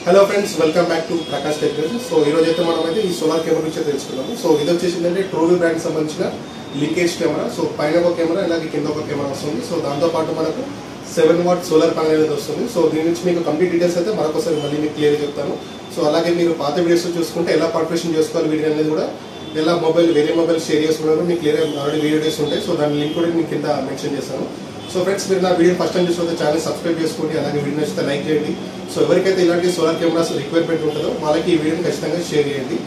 Hello friends, welcome back to Prakash technology. So ఈ రోజు అయితే మనం అయితే ఈ సోలార్ కెమెరా గురించి తెలుసుకున్నాము. సో ఇది వచ్చేసి ఏంటంటే ట్రూవీ బ్రాండ్ సంబంధించిన లీకేజ్ కెమెరా. సో పైన ఒక కెమెరా, అలాగే కింద ఒక కెమెరా వస్తుంది. సో దాంతోపాటు మనకు 7 వాట్ సోలార్ ప్యానెల్ అనేది వస్తుంది. సో దీని నుంచి మీకు కంప్లీట్ డీటెయిల్స్ అయితే మరొకసారి మళ్ళీ మీకు క్లియర్గా చెప్తాను. సో అలాగే మీరు పాత వీడియోస్ చూసుకుంటే ఎలా కాన్ఫిగరేషన్ చేసుకోవాలి వీడియో అనేది కూడా, ఎలా వేరే మొబైల్ షేర్ చేసుకున్నారో మీకు క్లియర్గా ఆల్రెడీ వీడియోస్ ఉంటాయి. సో దాని లింక్ కూడా మీకు కింద మెన్షన్ చేస్తాను. సో ఫ్రెండ్స్, మీరు నా వీడియో ఫస్ట్ టైం చూస్తుంటే ఛానల్ సబ్స్క్రైబ్ చేసుకోండి, అలాగే వీడియో నచ్చితే లైక్ చేయండి. సో ఎవరికైతే ఇలాంటి సోలార్ కెమెరాస్ రిక్వైర్మెంట్ ఉంటుందో వాళ్ళకి ఈ వీడియోని ఖచ్చితంగా షేర్ చేయండి.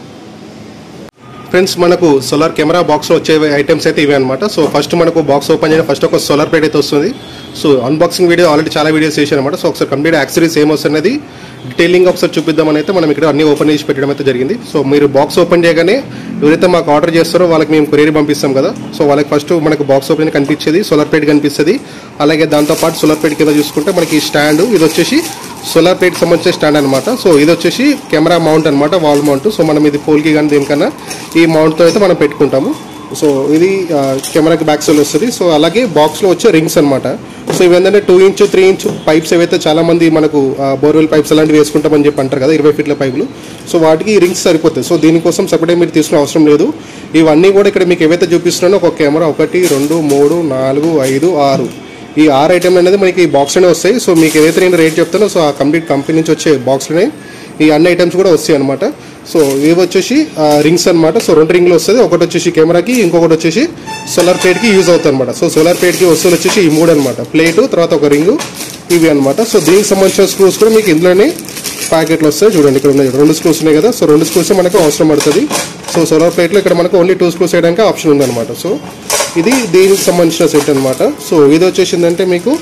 ఫ్రెండ్స్, మనకు సోలార్ కెమెరా బాక్స్లో వచ్చే ఐటమ్స్ అయితే ఇవే అనమాట. సో ఫస్ట్ మనకు బాక్స్ ఓపెన్ చేయడం ఫస్ట్ ఒక సోలార్ ప్లేట్ అయితే వస్తుంది. సో అన్బాక్సింగ్ వీడియో ఆల్రెడీ చాలా వీడియోస్ చేశాను అనమాట. సో ఒకసారి కంప్లీట్ యాక్సెసరీస్ ఏమొస్తున్నది డీటెయిలింగ్ ఒకసారి చూపిద్దామని అయితే మనం ఇక్కడ అన్ని ఓపెన్ చేసి పెట్టడం అయితే జరిగింది. సో మీరు బాక్స్ ఓపెన్ చేయగానే ఎవరైతే మాకు ఆర్డర్ చేస్తారో వాళ్ళకి మేము కొరియర్ పంపిస్తాం కదా. సో వాళ్ళకి ఫస్ట్ మనకు బాక్స్ ఓపెన్ కనిపించేది సోలార్ ప్లేట్ కనిపిస్తుంది. అలాగే దాంతోపాటు సోలార్ ప్లేట్ కింద చూసుకుంటే మనకి స్టాండ్, ఇది వచ్చేసి సోలార్ ప్లేట్కి సంబంధించిన స్టాండ్ అనమాట. సో ఇది వచ్చేసి కెమెరా మౌంట్ అనమాట, వాల్ మౌంట్. సో మనం ఇది పోల్కి కానీ దేనికన్నా ఈ మౌంట్తో అయితే మనం పెట్టుకుంటాము. సో ఇది కెమెరాకి బ్యాక్ సైడ్ వస్తుంది. సో అలాగే బాక్స్లో వచ్చే రింగ్స్ అనమాట. సో ఇవేంటంటే 2 ఇంచ్ 3 ఇంచ్ పైప్స్ ఏవైతే చాలా మంది మనకు బోర్వెల్ పైప్స్ అలాంటివి వేసుకుంటామని చెప్పి అంటారు కదా, 20 ఫీట్ల పైపులు. సో వాటికి ఈ రింగ్స్ సరిపోతాయి. సో దీనికోసం సపరేట్ మీరు తీసుకునే అవసరం లేదు. ఇవన్నీ కూడా ఇక్కడ మీకు ఏవైతే చూపిస్తున్నానో ఒక కెమెరా 1 2 3 4 5 6 ఈ 6 ఐటెంలు అనేది మనకి ఈ బాక్స్లోనే వస్తాయి. సో మీకు ఏదైతే నేను రేట్ చెప్తానో సో ఆ కంప్లీట్ కంపెనీ నుంచి వచ్చే బాక్స్లోనే ఈ అన్ని ఐటమ్స్ కూడా వస్తాయి అనమాట. సో ఇవి వచ్చేసి రింగ్స్ అనమాట. సో 2 రింగ్లు వస్తుంది. ఒకటి వచ్చేసి కెమెరాకి, ఇంకొకటి వచ్చేసి సోలార్ ప్లేట్కి యూజ్ అవుతుంది అనమాట. సో సోలార్ ప్లేట్కి వస్తువులు వచ్చేసి ఈ 3 అనమాట, ప్లేటు తర్వాత ఒక రింగు, ఇవి అనమాట. సో దీనికి సంబంధించిన స్క్రూస్ కూడా మీకు ఇందులోనే ప్యాకెట్లు వస్తాయి. చూడండి, ఇక్కడ ఉన్నాయి 2 స్క్రూస్ ఉన్నాయి కదా. సో 2 స్క్రూస్ మనకు అవసరం పడుతుంది. సో సోలార్ ప్లేట్లో ఇక్కడ మనకు ఓన్లీ 2 స్క్రూస్ వేయడానికి ఆప్షన్ ఉందన్నమాట. సో ఇది దీనికి సంబంధించిన సెట్ అనమాట. సో ఇది వచ్చేసిందంటే మీకు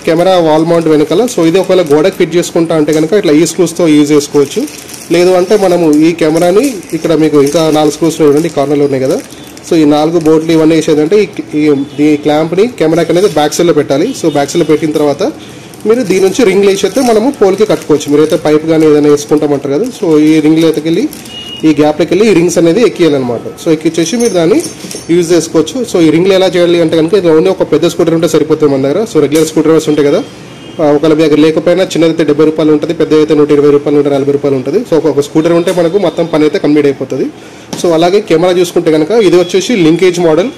కెమెరా వాల్ మౌంట్ వెనకాల. సో ఇది ఒకవేళ గోడకు ఫిట్ చేసుకుంటా అంటే కనుక ఇట్లా ఈ స్క్రూస్తో యూజ్ చేసుకోవచ్చు. లేదు అంటే మనము ఈ కెమెరాని ఇక్కడ మీకు ఇంకా 4 స్క్రూస్ చూడండి కార్నర్లో ఉన్నాయి కదా. సో ఈ 4 బోర్డులు ఇవన్నీ వేసేదంటే ఈ క్లాంప్ని కెమెరాకి అనేది బ్యాక్ సైడ్లో పెట్టాలి. సో బ్యాక్ సైడ్లో పెట్టిన తర్వాత మీరు దీని నుంచి రింగ్లు వేసేస్తే మనము పోల్కి కట్టుకోవచ్చు. మీరైతే పైప్ కానీ ఏదైనా వేసుకుంటామంటారు కదా. సో ఈ రింగ్లు ఎత్తుకెళ్ళి ఈ గ్యాప్లోకి వెళ్ళి ఈ రింగ్స్ అనేది ఎక్కియాలన్నమాట. సో ఎక్కిచ్చేసి మీరు దాన్ని యూజ్ చేసుకోవచ్చు. సో ఈ రింగ్లు ఎలా చేయాలి అంటే కనుక ఇది ఓన్లీ ఒక పెద్ద స్కూటర్ ఉంటే సరిపోతుంది మన దగ్గర. సో రెగ్యులర్ స్కూటర్ డ్రైవర్స్ ఉంటాయి కదా, ఒకవేళ మీ దగ్గర లేకపోయినా చిన్నదైతే 70 రూపాయలు ఉంటుంది, పెద్ద అయితే 120 రూపాయలు ఉంటుంది, 40 రూపాయలు ఉంటుంది. సో ఒక స్కూటర్ ఉంటే మనకు మొత్తం పని అయితే కంప్లీట్ అయిపోతుంది. సో అలాగే కెమెరా చూసుకుంటే కనుక ఇది వచ్చేసి లింకేజ్ మోడల్.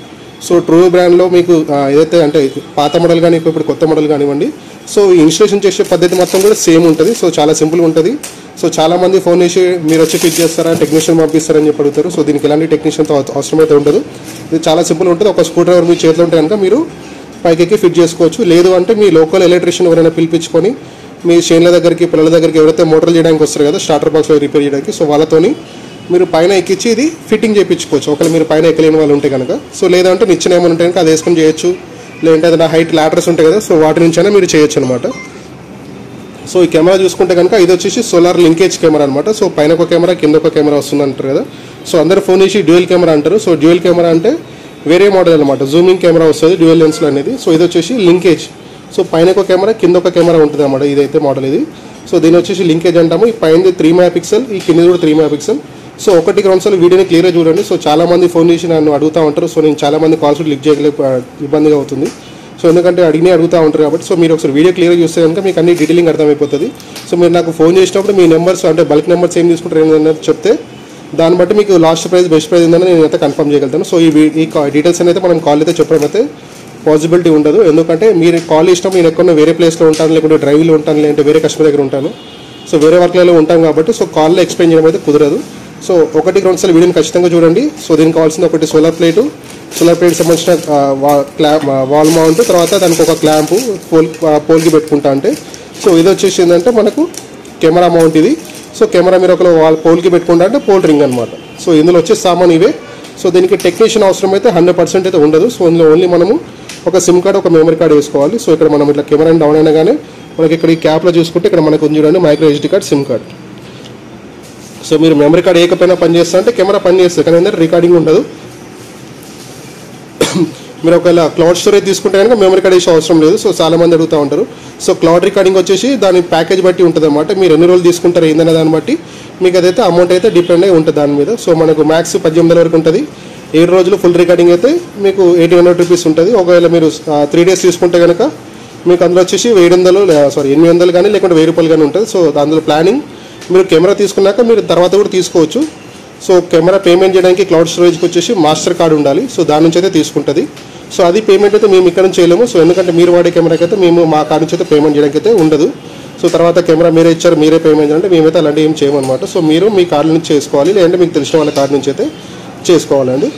సో ట్రూ బ్రాండ్లో మీకు ఏదైతే అంటే పాత మోడల్ కానీ ఇప్పుడు కొత్త మోడల్ కానివ్వండి, సో ఇన్స్టలేషన్ చేసే పద్ధతి మొత్తం కూడా సేమ్ ఉంటుంది. సో చాలా సింపుల్గా ఉంటుంది. సో చాలామంది ఫోన్ చేసి మీరు వచ్చి ఫిట్ చేస్తారా, టెక్నీషియన్ పంపిస్తారని చెప్పి అడుగుతారు. సో దీనికి ఎలాంటి టెక్నీషియన్తో అవసరం అయితే ఉండదు. ఇది చాలా సింపుల్ ఉంటుంది. ఒక స్క్రూ డ్రైవర్ మీ చేతిలో ఉంటే కనుక మీరు పైకి ఫిట్ చేసుకోవచ్చు. లేదు అంటే మీ లోకల్ ఎలక్ట్రీషియన్ ఎవరైనా పిలిపించుకొని మీ చేనుల దగ్గరికి, పిల్లల దగ్గరికి ఎవరైతే మోటార్లు చేయడానికి వస్తారు కదా, స్టార్టర్ బాక్స్ రిపేర్ చేయడానికి, సో వాళ్ళతోని మీరు పైన ఎక్కించి ఇది ఫిట్టింగ్ చేయించుకోవచ్చు. ఒకవేళ మీరు పైన ఎక్కలేని వాళ్ళు ఉంటే కనుక. సో లేదంటే నిచ్చెన ఏమైనా ఉంటే కనుక అది వేసుకొని చేయొచ్చు. లేదంటే ఏదైనా హైట్ లాడర్స్ ఉంటాయి కదా, సో వాటి నుంచి అయినా మీరు చేయొచ్చు అనమాట. సో ఈ కెమెరా చూసుకుంటే కనుక ఇది వచ్చేసి సోలార్ లింకేజ్ కెమెరా అనమాట. సో పైన ఒక కెమెరా, కింద ఒక కెమెరా వస్తుంది అంటారు కదా. సో అందరూ ఫోన్ చేసి డ్యూయల్ కెమెరా అంటారు. సో డ్యూయల్ కెమెరా అంటే వేరే మోడల్ అనమాట, జూమింగ్ కెమెరా వస్తుంది డ్యూయల్ లెన్స్లో అనేది. సో ఇది వచ్చేసి లింకేజ్. సో పైన ఒక కెమెరా, కింద ఒక కెమెరా ఉంటుంది అనమాట. ఇదైతే మోడల్ ఇది. సో దీని వచ్చేసి లింకేజ్ అంటాము. ఈ పైన 3 మెగాపిక్సెల్, ఈ కింద కూడా 3 మెగాపిక్సెల్. సో 1కి 2 సార్లు వీడియోని క్లియర్గా చూడండి. సో చాలామంది ఫోన్ చేసి నన్ను అడుగుతూ ఉంటారు. సో నేను చాలామంది కాల్స్ లిఫ్ట్ చేయలేక ఇబ్బందిగా అవుతుంది. సో ఎందుకంటే అడుగుతూ ఉంటారు కాబట్టి. సో మీరు ఒకసారి వీడియో క్లియర్గా చూస్తే కనుక మీకు అన్ని డీటెయిలింగ్ అర్థమైపోతుంది. సో మీరు నాకు ఫోన్ చేసినప్పుడు మీ నెంబర్స్ అంటే బల్క్ నెంబర్స్ ఏం తీసుకుంటారు ఏంటంటే చెప్తే దాన్ని బట్టి మీకు లాస్ట్ ప్రైస్ బెస్ట్ ప్రైస్ ఉందని నేనైతే కన్ఫర్మ్ చేయగలుగుతాను. సో ఈ డీటెయిల్స్ అయితే మనం కాల్ అయితే చెప్పడం అయితే పాసిబిలిటీ ఉండదు. ఎందుకంటే మీరు కాల్ చేసినప్పుడు నేను ఎక్కడో వేరే ప్లేస్లో ఉంటాను, లేకుంటే డ్రైవ్లో ఉంటాను, లేదంటే వేరే కస్టమర్ దగ్గర ఉంటాను. సో వేరే వర్క్లలో ఉంటాను కాబట్టి సో కాల్లో ఎక్స్ప్లెయిన్ చేయడం అయితే కుదరదు. సో 1కి 2 సార్లు వీడియోని ఖచ్చితంగా చూడండి. సో దీనికి కావాల్సింది ఒకటి సోలార్ ప్లేట్ సంబంధించిన వాల్ మౌంట్, తర్వాత దానికి ఒక క్లాంపు పోల్కి పెట్టుకుంటా అంటే. సో ఇది వచ్చేసి ఏంటంటే మనకు కెమెరా మౌంట్ ఇది. సో కెమెరా మీరు ఒక పోల్కి పెట్టుకుంటా అంటే పోల్ రింగ్ అనమాట. సో ఇందులో వచ్చే సామాన్ ఇవే. సో దీనికి టెక్నీషియన్ అవసరం అయితే 100% అయితే ఉండదు. సో ఇందులో ఓన్లీ మనము ఒక సిమ్ కార్డ్, ఒక మెమరీ కార్డ్ వేసుకోవాలి. సో ఇక్కడ మనం ఇట్లా కెమెరా డౌన్ అయినా కానీ మనకి ఇక్కడ ఈ క్యాప్లో చూసుకుంటే ఇక్కడ మనకు చూడండి micro SD card, SIM card. So మీరు మెమరీ కార్డ్ ఏకపోయినా పనిచేస్తా అంటే కెమెరా పనిచేస్తుంది, కానీ ఏంటంటే రికార్డింగ్ ఉండదు. మీరు ఒకవేళ క్లౌడ్ స్టోరేజ్ తీసుకుంటే కనుక మెమరీ కార్డ్ వేసే అవసరం లేదు. సో చాలామంది అడుగుతూ ఉంటారు. సో క్లౌడ్ రికార్డింగ్ వచ్చేసి దాని ప్యాకేజ్ బట్టి ఉంటుంది అనమాట. మీరు ఎన్ని రోజులు తీసుకుంటారు ఏందనే దాన్ని బట్టి మీకు అదైతే అమౌంట్ అయితే డిపెండ్ అయి ఉంటుంది దాని మీద. సో మనకు మ్యాక్స్ 1800 వరకు ఉంటుంది. 7 రోజులు ఫుల్ రికార్డింగ్ అయితే మీకు 1800 రూపీస్ ఉంటుంది. ఒకవేళ మీరు 3 డేస్ తీసుకుంటే కనుక మీకు అందులో వచ్చేసి 800 కానీ లేకుంటే 1000 రూపాయలు కానీ ఉంటుంది. సో అందులో ప్లానింగ్ మీరు కెమెరా తీసుకున్నాక మీరు తర్వాత కూడా తీసుకోవచ్చు. సో కెమెరా పేమెంట్ చేయడానికి క్లౌడ్ స్టోరేజ్కి వచ్చేసి మాస్టర్ కార్డు ఉండాలి. సో దాని నుంచి అయితే తీసుకుంటుంది. సో అది పేమెంట్ అయితే మేము ఇక్కడ నుంచి చేయలేము. సో ఎందుకంటే మీరు వాడే కెమెరాకి అయితే మేము మా కార్డు నుంచి అయితే పేమెంట్ చేయడానికి అయితే ఉండదు. సో తర్వాత కెమెరా మీరే ఇచ్చారు మీరే పేమెంట్ చేయాలంటే మేమైతే అలాంటివి ఏం చేయమన్నమాట. సో మీరు మీ కార్డు నుంచి చేసుకోవాలి, లేదంటే మీకు తెలిసిన వాళ్ళ కార్డు నుంచి అయితే చేసుకోవాలండి.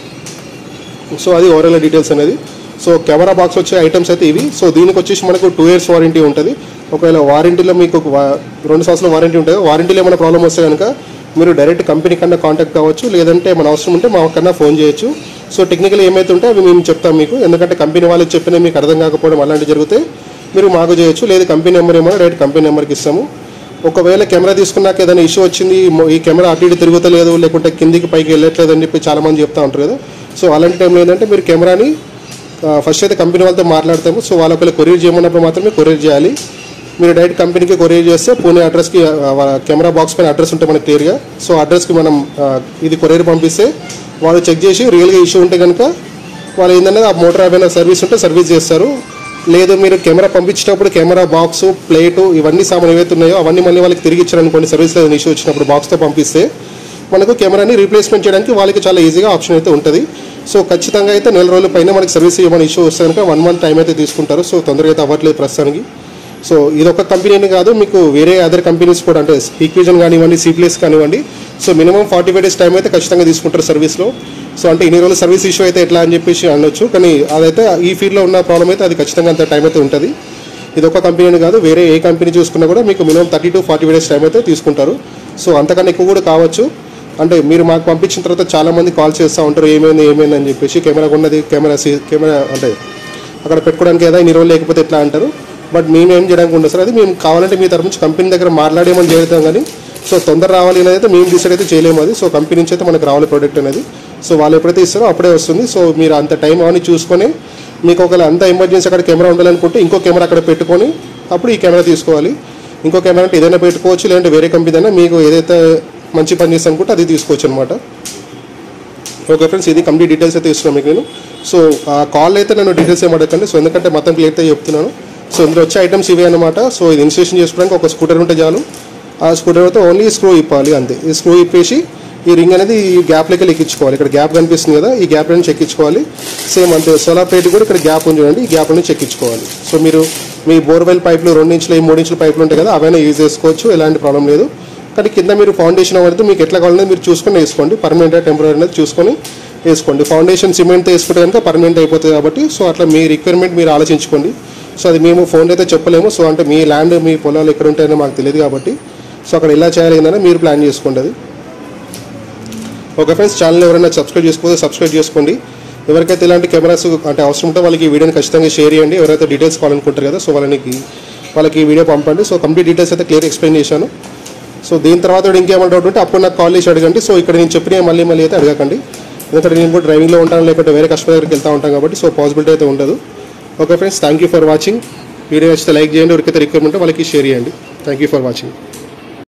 సో అది ఓవరాల్ డీటెయిల్స్ అనేది. సో కెమెరా బాక్స్ వచ్చే ఐటమ్స్ అయితే ఇవి. సో దీనికి వచ్చేసి మనకు 2 years వారంటీ ఉంటుంది. ఒకవేళ వారంటీలో మీకు 2 సంవత్సరాల వారంటీ ఉంటుంది. వారంటీలో ఏమైనా ప్రాబ్లం వస్తే కనుక మీరు డైరెక్ట్ కంపెనీ కన్నా కాంటాక్ట్ కావచ్చు, లేదంటే మన అవసరం ఉంటే మా కన్నా ఫోన్ చేయొచ్చు. సో టెక్నికల్ ఏమైతే ఉంటే అవి మేము చెప్తాం మీకు. ఎందుకంటే కంపెనీ వాళ్ళకి చెప్పినా మీకు అర్థం కాకపోవడం అలాంటివి జరిగితే మీరు మాకు చేయొచ్చు, లేదు కంపెనీ నెంబర్ ఏమో డైరెక్ట్ కంపెనీ నెంబర్కి ఇస్తాము. ఒకవేళ కెమెరా తీసుకున్నాక ఏదైనా ఇష్యూ వచ్చింది, ఈ కెమెరా అటు ఇటు తిరుగుతలేదు, లేకుంటే కిందికి పైకి వెళ్ళట్లేదు అని చెప్పి చాలామంది చెప్తా ఉంటారు కదా. సో అలాంటి టైంలో ఏంటంటే మీరు కెమెరాని ఫస్ట్ అయితే కంపెనీ వాళ్ళతో మాట్లాడతాము. సో వాళ్ళ ఒకవేళ కొరియర్ చేయమన్నప్పుడు మాత్రమే కొరియర్ చేయాలి. మీరు డైరెక్ట్ కంపెనీకి కొరియర్ చేస్తే పూణే అడ్రస్కి కెమెరా బాక్స్ పైన అడ్రస్ ఉంటే మనకు క్లియర్గా, సో అడ్రస్కి మనం ఇది కొరియర్ పంపిస్తే వాళ్ళు చెక్ చేసి రియల్గా ఇష్యూ ఉంటే కనుక వాళ్ళు ఏంటంటే ఆ మోటార్ ఏమైనా సర్వీస్ ఉంటే సర్వీస్ చేస్తారు. లేదు మీరు కెమెరా పంపించేటప్పుడు కెమెరా బాక్సు ప్లేటు ఇవన్నీ సామాన్ ఏవైతే ఉన్నాయో అవన్నీ మళ్ళీ వాళ్ళకి తిరిగి ఇచ్చారనుకోండి, సర్వీస్ ఏదైనా ఇష్యూ వచ్చినప్పుడు బాక్స్తో పంపిస్తే మనకు కెమెరాని రీప్లేస్మెంట్ చేయడానికి వాళ్ళకి చాలా ఈజీగా ఆప్షన్ అయితే ఉంటుంది. సో ఖచ్చితంగా అయితే 4 రోజుల పైన మనకి సర్వీస్ ఏమైనా ఇష్యూ వస్తే కనుక 1 month టైం అయితే తీసుకుంటారు. సో తొందరగా అయితే అవ్వట్లేదు ప్రస్తుతానికి. సో ఇదొక కంపెనీని కాదు, మీకు వేరే అదర్ కంపెనీస్ కూడా అంటే ఈక్విజన్ కానివ్వండి, సిప్లేస్ కానివ్వండి, సో మినిమం 45 days టైం అయితే ఖచ్చితంగా తీసుకుంటారు సర్వీస్లో. సో అంటే ఇన్ని రోజులు సర్వీస్ ఇష్యూ అయితే ఎట్లా అని చెప్పేసి అనొచ్చు, కానీ అదైతే ఈ ఫీల్డ్లో ఉన్న ప్రాబ్లం అయితే అది ఖచ్చితంగా అంత టైం అయితే ఉంటుంది. ఇదొక కంపెనీ కాదు, వేరే ఏ కంపెనీ చూసుకున్నా కూడా మీకు మినిమం 30 to 45 days టైం అయితే తీసుకుంటారు. సో అంతకన్నా ఎక్కువ కూడా కావచ్చు. అంటే మీరు మాకు పంపించిన తర్వాత చాలామంది కాల్ చేస్తూ ఉంటారు ఏమైంది అని చెప్పేసి, కెమెరా ఉన్నది కెమెరా అంటే అక్కడ పెట్టుకోవడానికి కదా ఇన్ని రోజులు లేకపోతే ఎట్లా అంటారు. బట్ మేము ఏం చేయడానికి ఉండదు సార్, అది మేము కావాలంటే మీ తరఫు నుంచి కంపెనీ దగ్గర మాట్లాడేమని చేస్తాం, కానీ సో తొందర రావాలి అనేది అయితే మేము డిసైడ్ అయితే చేయలేము. అది సో కంపెనీ నుంచి అయితే మనకు రావాలి ప్రోడక్ట్ అనేది. సో వాళ్ళు ఎప్పుడైతే ఇస్తారో అప్పుడే వస్తుంది. సో మీరు అంత టైం అని చూసుకొని మీకు ఒకవేళ అంత ఎమర్జెన్సీ అక్కడ కెమెరా ఉండాలనుకుంటే ఇంకో కెమెరా అక్కడ పెట్టుకొని అప్పుడు ఈ కెమెరా తీసుకోవాలి. ఇంకో కెమెరా అంటే ఏదైనా పెట్టుకోవచ్చు, లేదంటే వేరే కంపెనీ అయినా మీకు ఏదైతే మంచి పని చేస్తాను అనుకుంటే అది తీసుకోవచ్చు అనమాట. ఓకే ఫ్రెండ్స్, ఇది కంప్లీట్ డీటెయిల్స్ అయితే ఇస్తున్నాను మీకు నేను. సో ఆ కాల్ అయితే నేను డీటెయిల్స్ ఏం అడగండి. సో ఎందుకంటే మొత్తం క్లియర్ అయితే చెప్తున్నాను. సో ఇందులో వచ్చే ఐటమ్స్ ఇవే అనమాట. సో ఇది ఇన్స్టేషన్ చేసుకోవడానికి ఒక స్కూటర్ ఉంటే చాలు. ఆ స్కూటర్ అయితే ఓన్లీ స్క్రూ ఇప్పాలి అంతే. ఈ స్క్రూ ఇప్పేసి ఈ రింగ్ అనేది ఈ గ్యాప్లోకి ఎక్కించుకోవాలి. ఇక్కడ గ్యాప్ కనిపిస్తుంది కదా, ఈ గ్యాప్ నుంచి ఎక్కించుకోవాలి. సేమ్ అంతే సోలార్ ప్లేట్ కూడా ఇక్కడ గ్యాప్ ఉంది చూడండి, ఈ గ్యాప్ నుంచి ఎక్కించుకోవాలి. సో మీరు మీ బోర్వెల్ పైపులు 2 ఇంచులు 3 ఇంచుల పైపులు ఉంటాయి కదా, అవైనా యూజ్ చేసుకోవచ్చు, ఎలాంటి ప్రాబ్లం లేదు. కానీ కింద మీరు ఫౌండేషన్ అనేది మీకు ఎట్లా కావాలనేది మీరు చూసుకొని వేసుకోండి. పర్మనెంట్ టెంపరీ అనేది చూసుకొని వేసుకోండి. ఫౌండేషన్ సిమెంట్తో వేసుకుంటే కనుక పర్మనెంట్ అయిపోతుంది కాబట్టి సో అట్లా మీ రిక్వైర్మెంట్ మీరు ఆలోచించుకోండి. సో అది మేము ఫోన్ అయితే చెప్పలేము. సో అంటే మీ ల్యాండ్ మీ పొలాలు ఎక్కడ ఉంటాయో మాకు తెలియదు కాబట్టి సో అక్కడ ఎలా చేయాలి ఏంటనే మీరు ప్లాన్ చేసుకోండి అది. ఓకే ఫ్రెండ్స్, ఛానల్ ఎవరైనా సబ్స్క్రైబ్ చేసుకోతే సబ్స్క్రైబ్ చేసుకోండి. ఎవరికైతే ఇలాంటి కెమెరాస్ అంటే అవసరం ఉంటే వాళ్ళకి ఈ వీడియోని ఖచ్చితంగా షేర్ చేయండి. ఎవరైతే డీటెయిల్స్ కావాలనుకుంటారు కదా సో వాళ్ళకి ఈ వీడియో పంపండి. సో కంప్లీట్ డీటెయిల్స్ అయితే క్లియర్ ఎక్స్ప్లెయిన్ చేశాను. సో దీని తర్వాత ఇంకేమైనా డౌట్ ఉంటే అప్పుడు నాకు కాల్ చేసి అడగండి. సో ఇక్కడ నేను చెప్పిన మళ్ళీ అయితే అడగకండి, ఎందుకంటే నేను కూడా డ్రైవింగ్లో ఉంటాను, లేకపోతే వేరే కస్టమర్ దగ్గరికి వెళ్తూ ఉంటాను కాబట్టి సో పాసిబిలిటీ అయితే ఉండదు. Okay friends, thank you for watching. Video నచ్చితే లైక్ చేయండి, ఎవరికైతే రిక్వైర్మెంట్ వాళ్ళకి షేర్ చేయండి. Thank you for watching.